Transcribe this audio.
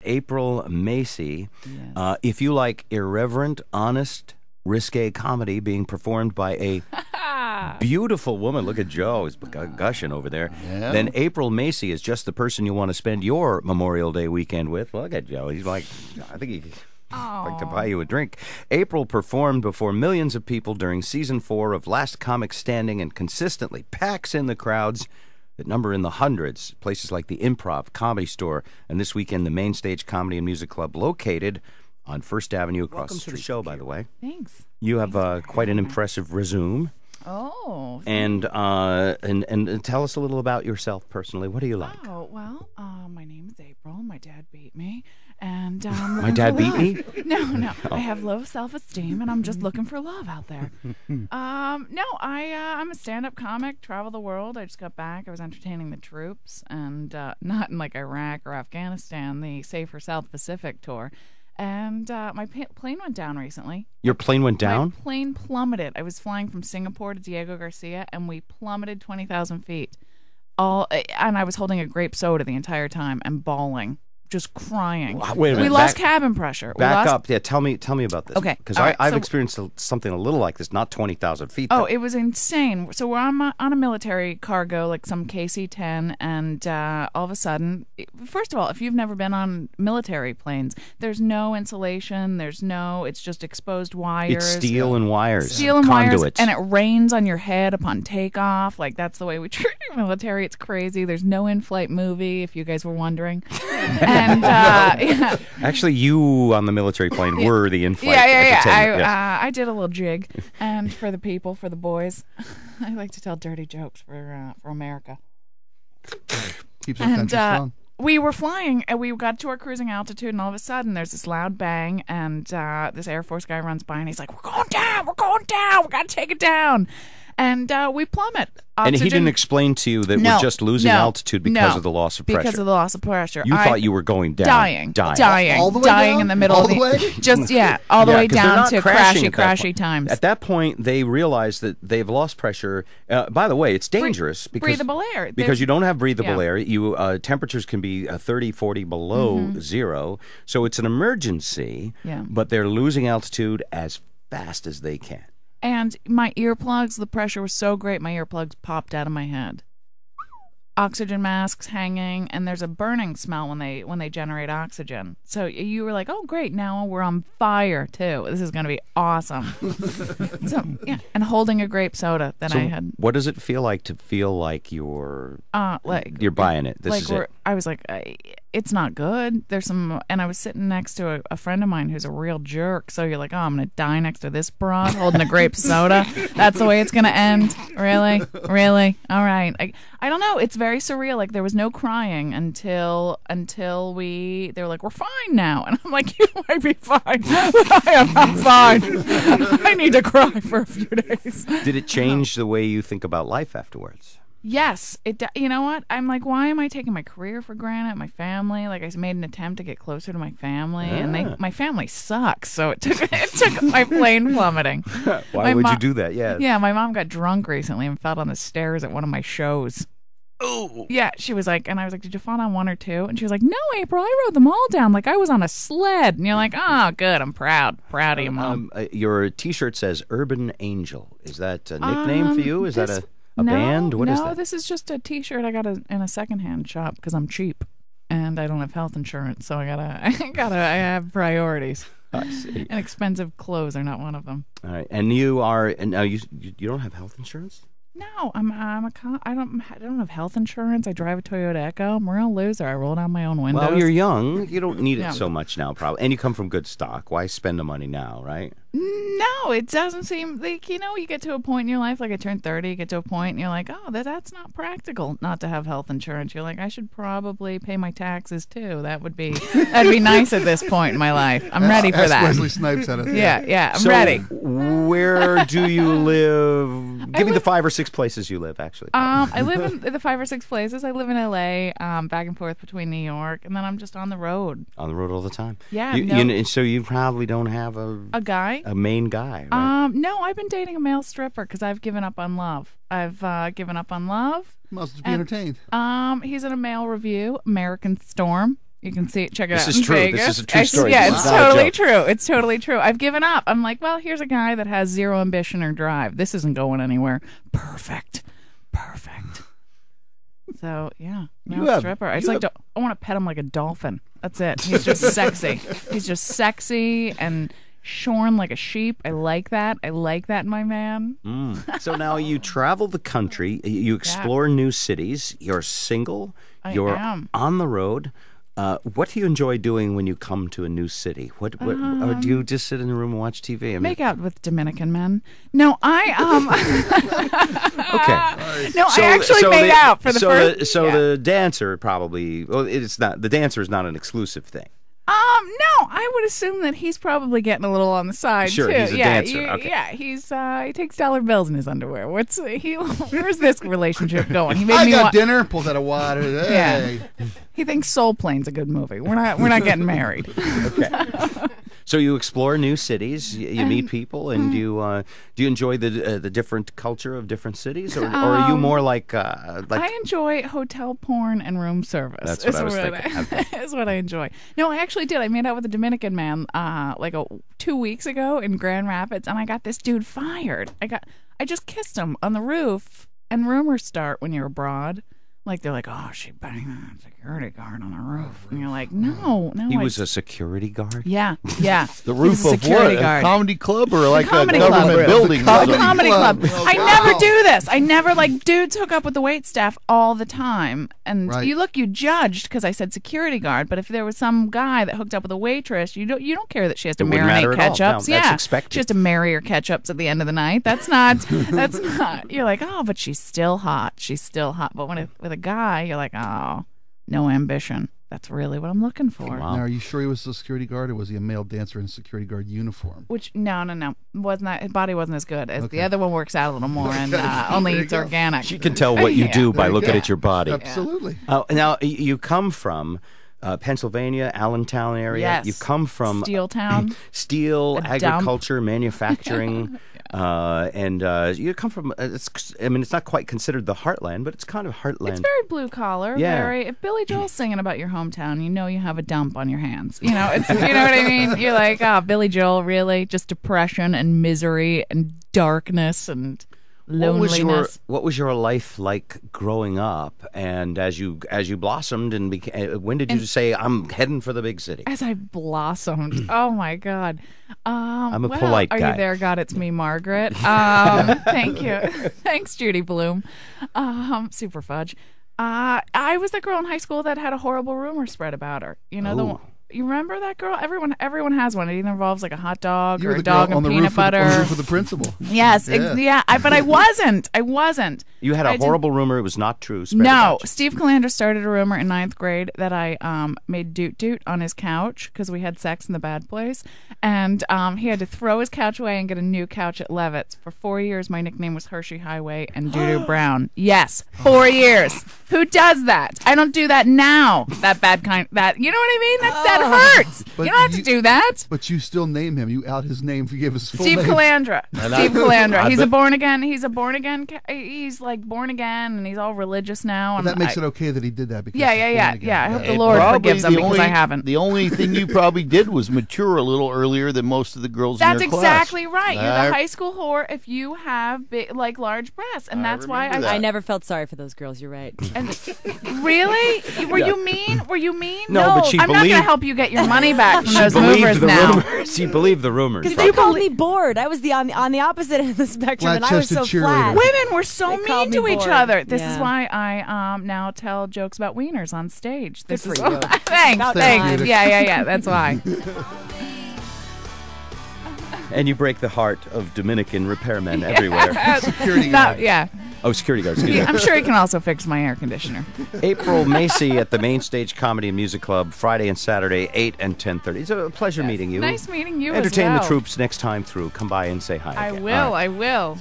April Macie. Yes. If you like irreverent, honest, risque comedy being performed by a beautiful woman, look at Joe, he's gushing over there, then April Macie is just the person you want to spend your Memorial Day weekend with. Look at Joe. He's like, I think he'd like to buy you a drink. April performed before millions of people during Season 4 of Last Comic Standing and consistently packs in the crowds that number in the hundreds, places like the Improv, Comedy Store, and this weekend the Main Stage Comedy and Music Club located on First Avenue across the street. Welcome to the show, by the way. Thanks. You have quite an impressive resume. Oh. And tell us a little about yourself personally. What do you like? Oh, well, my name is April. My dad beat me. And my dad beat me? No. Oh. I have low self-esteem, and I'm just looking for love out there. I'm a stand-up comic, travel the world. I just got back. I was entertaining the troops, and not in like Iraq or Afghanistan, the Safer South Pacific tour. And my plane went down recently. Your plane went down? My plane plummeted. I was flying from Singapore to Diego Garcia, and we plummeted 20,000 feet. And I was holding a grape soda the entire time and bawling, just crying. Wait a minute. We lost cabin pressure. Back up. Yeah, tell me about this. Okay. Because I've experienced something a little like this, not 20,000 feet. Oh, it was insane. So we're on a military cargo, like some KC-10, and all of a sudden, first of all, if you've never been on military planes, there's no insulation, it's just exposed wires. It's steel and wires. Steel and conduits. wires, and it rains on your head upon takeoff. Like, that's the way we treat the military. It's crazy. There's no in-flight movie, if you guys were wondering. And yeah. Actually, you on the military plane were the in-flight. Yeah. I did a little jig, and for the people, for the boys, I like to tell dirty jokes for America. Keeps our country strong. We were flying, and we got to our cruising altitude, and all of a sudden, there's this loud bang, and this Air Force guy runs by, and he's like, "We're going down! We got to take it down!" And we plummet. Oxygen. And he didn't explain to you that we're just losing altitude because of the loss of pressure. Because of the loss of pressure. You thought you were going down. Dying. All the way dying down? in the middle all of the way? Just, all the way down to crashy point. times. At that point, they realize that they've lost pressure. By the way, it's dangerous. Breathable air. Because you don't have breathable air. Temperatures can be 30, 40 below zero. So it's an emergency, but they're losing altitude as fast as they can. And my earplugs, the pressure was so great, my earplugs popped out of my head. Oxygen masks hanging, and there's a burning smell when they generate oxygen. So you were like, oh, great, now we're on fire, too. This is going to be awesome. And holding a grape soda that I had. What does it feel like to feel like you're buying it? This is it. I was like, it's not good. There's some, and I was sitting next to a friend of mine who's a real jerk. So you're like, oh, I'm going to die next to this broad holding a grape soda. That's the way it's going to end. Really? All right. I don't know. It's very surreal. Like, there was no crying until they were like, we're fine now. And I'm like, you might be fine. I am not fine. I need to cry for a few days. Did it change the way you think about life afterwards? Yes, you know what? I'm like, why am I taking my career for granted? My family, like I made an attempt to get closer to my family, and my family sucks. So it took my plane plummeting. Why would you do that? Yeah, my mom got drunk recently and fell on the stairs at one of my shows. Oh. Yeah, she was like, and I was like, did you fall on one or two? And she was like, no, April, I rode them all down. Like I was on a sled. And you're like, oh, good, I'm proud of you, Mom. Your T-shirt says Urban Angel. Is that a nickname for you? Is that a band? What is that? No, this is just a T-shirt I got in a secondhand shop because I'm cheap and I don't have health insurance, so I have priorities. I see. And expensive clothes are not one of them. All right, and you don't have health insurance? No, I don't have health insurance. I drive a Toyota Echo. I'm a real loser. I roll down my own windows. Well, you're young. You don't need it so much now, probably. And you come from good stock. Why spend the money now, right? No, it doesn't seem like, you get to a point in your life, like I turned 30, you get to a point and you're like, oh, that's not practical not to have health insurance. You're like, I should probably pay my taxes too. That'd be nice at this point in my life. I'm ready for that. Wesley Snipes at us. Yeah, I'm ready. Where do you live? Give me the 5 or 6 places you live, actually. I live in the 5 or 6 places. I live in LA, back and forth between New York, and then I'm just on the road. On the road all the time. Yeah. So you probably don't have a guy. A main guy, right? No, I've been dating a male stripper because I've given up on love. I've given up on love. Must be entertained. He's in a male review, American Storm. You can see it. Check it This out. is in true. Vegas. This is a true story. Yeah, This it's is not a totally joke. true. It's totally true. I've given up. I'm like, well, here's a guy that has zero ambition or drive. This isn't going anywhere. Perfect. So yeah, stripper. I want to pet him like a dolphin. That's it. He's just sexy. He's just sexy and shorn like a sheep. I like that. My man. So now you travel the country. You explore new cities. You're single. You're on the road. What do you enjoy doing when you come to a new city? Or do you just sit in the room and watch TV? I mean, make out with Dominican men. No, I Okay. No, I actually made out for the first. The dancer probably. Well, it's not. The dancer is not an exclusive thing. No, I would assume that he's probably getting a little on the side Sure, too. he's a dancer. Okay. Yeah, he takes dollar bills in his underwear. Where's this relationship going? He made I me got dinner. Pulls out a water. Hey. Yeah. He thinks Soul Plane's a good movie. We're not getting married. Okay. So you explore new cities, you meet people, and do you enjoy the different culture of different cities, or are you more like? I enjoy hotel porn and room service. That's what I was thinking. Okay. Is what I enjoy. No, I actually did. I made out with a Dominican man 2 weeks ago in Grand Rapids, and I got this dude fired. I just kissed him on the roof, and rumors start when you're abroad. Like, they're like, oh, she banged a security guard on the roof. And you're like, no. He was a security guard? Yeah. The roof of what? A comedy club or like a government building? Comedy club. Oh, I never do this. I never, dudes hook up with the wait staff all the time. And you judged because I said security guard. But if there was some guy that hooked up with a waitress, you don't care that she has to marinate ketchups. No, that's expected. She has to marry her ketchups at the end of the night. That's not. You're like, oh, but she's still hot. But with a guy, you're like, oh, no ambition. That's really what I'm looking for. Wow. Now, are you sure he was a security guard, or was he a male dancer in a security guard uniform? No. His body wasn't as good as the other one. Works out a little more and only eats organic. She can tell what you do by looking at your body. Absolutely. Now, you come from Pennsylvania, Allentown area. Yes. You come from Steel Town. Steel, agriculture, manufacturing. And you come from, it's not quite considered the heartland, but it's kind of heartland. It's very blue collar. Yeah. If Billy Joel's singing about your hometown, you have a dump on your hands. You know what I mean? You're like, oh, Billy Joel, really? Just depression and misery and darkness and loneliness. What was your life like growing up, and as you blossomed and when did you say I'm heading for the big city? As I blossomed, oh my God! I'm a polite guy. Are you there, God? It's me, Margaret. Thank you, thanks, Judy Bloom. Super fudge. I was the girl in high school that had a horrible rumor spread about her. You remember that girl? Everyone has one. It either involves like a hot dog or a dog and peanut butter. On the roof of the principal. Yes, but I wasn't. You had a horrible rumor. It was not true. No, Steve Calandra started a rumor in 9th grade that I made doot on his couch because we had sex in the bad place, and he had to throw his couch away and get a new couch at Levitt's. For 4 years, my nickname was Hershey Highway and Doo-Doo Brown. Yes, 4 years. Who does that? I don't do that now. That bad kind. That you know what I mean? That hurts. But you don't have to do that. But you still name him. You out his name. You gave his full Steve name. Calandra. Steve Calandra. He's a born again. He's like born again, and he's all religious now. But that makes it okay that he did that. Because yeah. I hope the Lord forgives him because I haven't. The only thing you probably did was mature a little earlier than most of the girls in your class. That's exactly right. You're the high school whore if you have large breasts, and that's why I never felt sorry for those girls. You're right. And really? Were you mean? No, but I'm not going to help you get your money back from those movers now. She believed the rumors. Because they called me bored. I was on the opposite end of the spectrum, and I was so flat. Women were so mean to each other. This is why I now tell jokes about wieners on stage. Good for you. Thanks. Yeah. That's why. And you break the heart of Dominican repairmen everywhere. Security guard. Oh, security guards. Excuse me. I'm sure he can also fix my air conditioner. April Macie at the Main Stage Comedy and Music Club, Friday and Saturday, 8 and 10:30. It's a pleasure meeting you. Nice meeting you. Entertain as well. the troops next time through. Come by and say hi. I again. will. Right. I will.